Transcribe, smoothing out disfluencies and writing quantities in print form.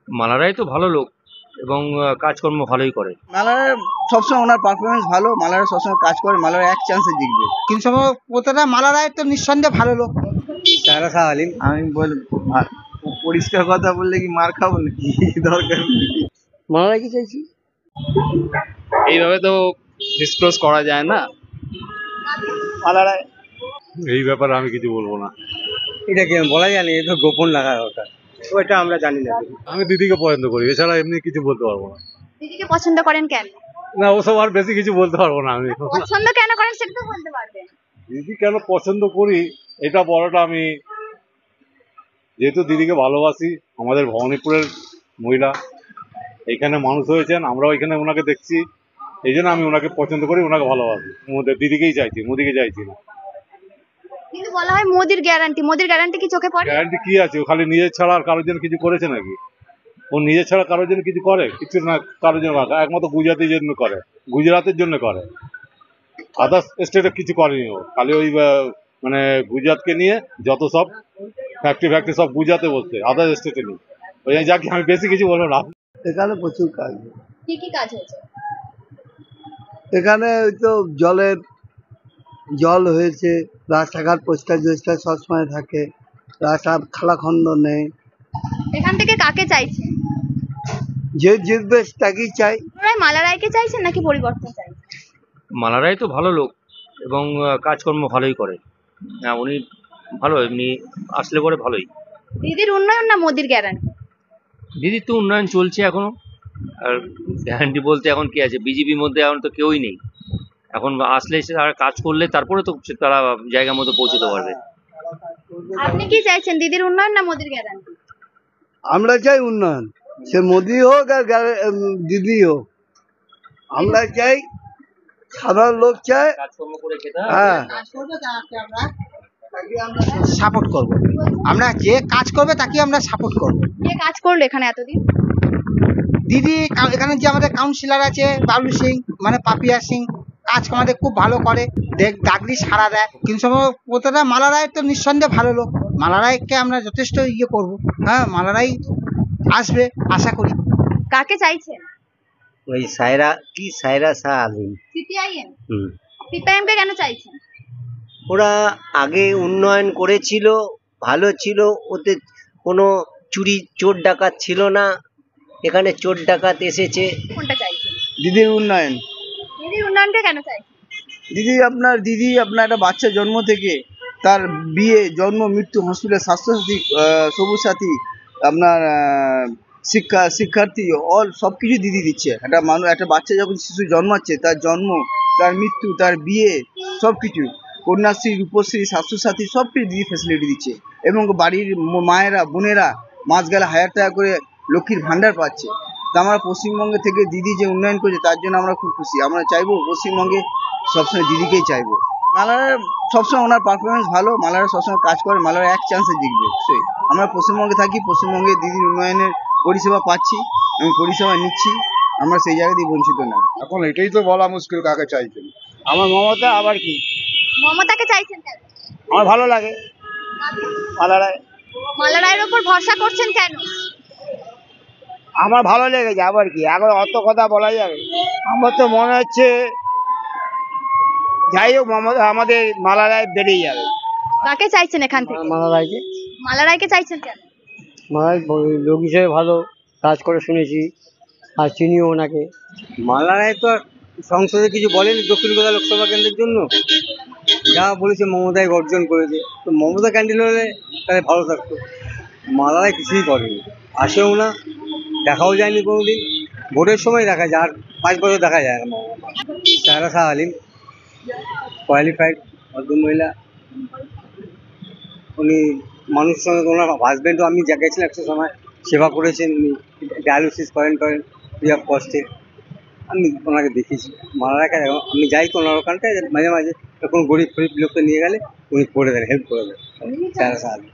মালারাই তো ভালো লোক এবং কাজকর্ম ভালোই করে। মালার সবসময় ওনার পারফরমেন্স ভালো, মালারা সবসময় কাজ করে, মালারা এক চান্সে জিতবে। কিন্তু প্রতিটা মালারায় তো নিঃসন্দেহে ভালো লোক। সারা আলিম। আমি পরিষ্কার কথা বললে কি মার খাবো নাকি? দরকার মালারা কি চাইছি এইভাবে তো ডিসক্লোজ করা যায় না। মালারা এই ব্যাপারে আমি কিছু বলবো না। এটা কি বলা যায় না, এটা গোপন রাখা দরকার, ওইটা আমরা জানি না। আমি দিদিকে পছন্দ করি, এছাড়া এমনি কিছু বলতে পারবো না। দিদিকে পছন্দ করেন কেন? না, ওসব আর বেশি কিছু বলতে পারবো না আমি। পছন্দ কেন করেন সেটা তো বলতে পারবেন। দিদি কেন পছন্দ করি এটা বলাটা, আমি যেহেতু দিদিকে ভালোবাসি, আমাদের ভবানীপুরের মহিলা, এখানে মানুষ হয়েছেন, আমরাও এখানে ওনাকে দেখছি, এই জন্য আমি ওনাকে পছন্দ করি, ওনাকে ভালোবাসি। দিদিকেই চাইছি, মোদিকে চাইছি না। কিন্তু বলা হয় মোদির গ্যারান্টি কি চোখে পড়ে? গ্যারান্টি কি আছে? ও খালি নিজের ছাড়া আর কারোর জন্য কিছু করেছে নাকি? ও নিজের ছাড়া কারোর জন্য কিছু করে? কিছু না, কারোর জন্য একমাত্র গুজরাটের জন্য করে, গুজরাটের জন্য করে, আদার্স স্টেটে কিছু করেনি ও। খালি ওই মানে গুজরাটকে নিয়ে যত সব ফ্যাক্টরি সব গুজরাটে বলছে, আদার্স স্টেটে নেই। ওই যাকে আমি বেশি কিছু বলবো না। এখানে প্রচুর কাজ, কি কাজ হয়েছে? এখানে ওই তো জল হয়েছে, রাস্তাঘাট পরিষ্কার সবসময় থাকে, রাস্তা খালাখন্দ নেই। এখান থেকে কাকে চাইছেন? যে জিতবে তাকেই চাই। মালারায়কে চাইছেন নাকি পরিবর্তন চাইছেন? মালারাই তো ভালো লোক এবং কাজকর্ম ভালোই করে। হ্যাঁ, উনি ভালো, এমনি আসলে পরে ভালোই। দিদির উন্নয়ন না মোদির গ্যারান্টি? দিদির তো উন্নয়ন চলছে এখনো, আর গ্যারান্টি বলতে এখন কি আছে, বিজেপির মধ্যে এখন তো কেউই নেই। এখন আসলে আর কাজ করলে তারপরে তো তারা জায়গা মতো পৌঁছতে পারবে। আপনি কি চাইছেন, দিদির উন্নয়ন না মোদির গ্যারান্টি? আমরা চাই উন্নয়ন, সে মোদি হোক আর দিদি হোক, আমরা চাই, সাধারণ লোক চাই। কাজকর্ম করে খেতে হ্যাঁ, সাপোর্ট করব, আমরা যে কাজ করবে তাকে আমরা সাপোর্ট করব। কে কাজ করলো এখানে এতদিন? দিদি এখানে যে আমাদের কাউন্সিলর আছে বাবলু সিং, মানে পাপিয়া সিং, কাজ আমাদের খুব ভালো করে, ডাকলি সারা দেয়। কিন্তু প্রতিটা মালারায় তো নিঃসন্দেহে ভালো লোক, মালারায়কে আমরা যথেষ্ট করব। হ্যাঁ, মালারাই আসবে আশা করি। কাকে চাইছেন? ওই সায়রা শাহ আলিম। সিপিআইএম? সিপিআইএম কে কেন চাইছেন? ওরা আগে উন্নয়ন করেছিল, ভালো ছিল, ওতে কোনো চোর ডাকাত ছিল না। এখানে চোর ডাকাত এসেছে। কোনটা চাইছেন? দিদির উন্নয়ন। দিদির উন্নয়নকে কেন চাইছেন? দিদি আপনার একটা বাচ্চা জন্ম থেকে তার বিয়ে, জন্ম, মৃত্যু, হসপিটাল, স্বাস্থ্যসাথী, সবুজ সাথী, আপনার শিক্ষার্থী, সবকিছু দিদি দিচ্ছে। একটা বাচ্চা যখন শিশু জন্মাচ্ছে, তার জন্ম, তার মৃত্যু, তার বিয়ে, সবকিছু, কন্যাশ্রী, রূপশ্রী, স্বাস্থ্যসাথী, সব কিছু দিদি ফ্যাসিলিটি দিচ্ছে। এবং বাড়ির মায়েরা, বোনেরা মাস গেলে 1000 টাকা করে লক্ষ্মীর ভান্ডার পাচ্ছে। তা আমরা পশ্চিমবঙ্গে থেকে দিদি যে উন্নয়ন করেছে তার জন্য আমরা খুব খুশি। আমরা চাইবো পশ্চিমবঙ্গে সবসময় দিদিকেই চাইবো। মালারা সবসময় ওনার পারফরমেন্স ভালো, মালারা সবসময় কাজ করে, মালারা এক চান্সে জিতবে। আমরা পশ্চিমবঙ্গে থাকি, পশ্চিমবঙ্গে দিদির উন্নয়নের পরিষেবা পাচ্ছি, আমি পরিষেবা নিচ্ছি, আমরা সেই জায়গা দিয়ে বঞ্চিত না। এখন এটাই তো বলা মুশকিল কাকে চাইছেন। আমার মমতা, আবার কি মমতাকে চাইছেন কেন? আমার ভালো লাগে মালারায়। মালারায়ের ওপর ভরসা করছেন কেন? আমার ভালো লেগেছে, আবার কি, এখন অত কথা বলা যাবে? আমার তো মনে হচ্ছে যাই হোক আমাদের মালারায় বেড়েই যাবে। কাকে চাইছেন এখান থেকে? মালারায়কে। মালারায়কে চাইছেন কেন? মালারায় লোক হিসেবে ভালো কাজ করে শুনেছি, আর চিনিও ওনাকে। মালারায় তো সংসদে কিছু বলেনি দক্ষিণ কলকাতা লোকসভা কেন্দ্রের জন্য, যা বলেছে মমতায় গর্জন করেছে। তো মমতা ক্যান্ডিডেট হলে তাহলে ভালো থাকতো। মালারায় কিছুই করেনি, আসেও না, দেখাও যায়নি কোনোদিন। ভোটের সময় দেখা যায়, আর 5 বছর দেখা যায় না। সায়রা শাহ আলিম, কোয়ালিফাইড ভদ্রমহিলা, উনি মানুষের সঙ্গে, ওনার হাজব্যান্ডও, আমি গেছিলাম একটা সময়, সেবা করেছেন। উনি ডায়ালিসিস করেন ফ্রি অফ কস্টে। আমি ওনাকে দেখেছি। মালারাকে আমি যাই তো ওনার ওখানটায়, মাঝে মাঝে কোনো গরিব ফরিব লোককে নিয়ে গেলে উনি করে দেন, হেল্প করে দেন। সায়রা শাহ আলিম।